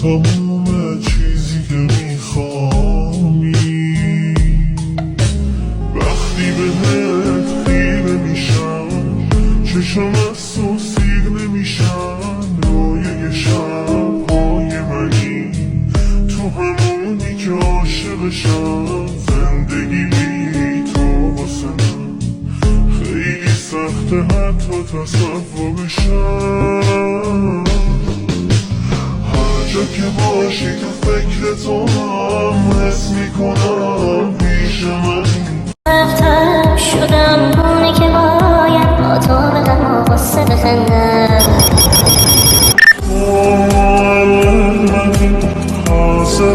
تموم چیزی که میخوامی. وقتی بهت خیره میشم چشم از تو سیر نمیشن. رویای شبهای منی تو همونی که عاشقشم. زندگی بی تو واسه من خیلی سخته حتی تصورشم. هر جا که باشی تو فکر تو هم حس میکنم پیش من. رفتم شدم اونی که باید با تو به غم و غصه بخندم. من خاصه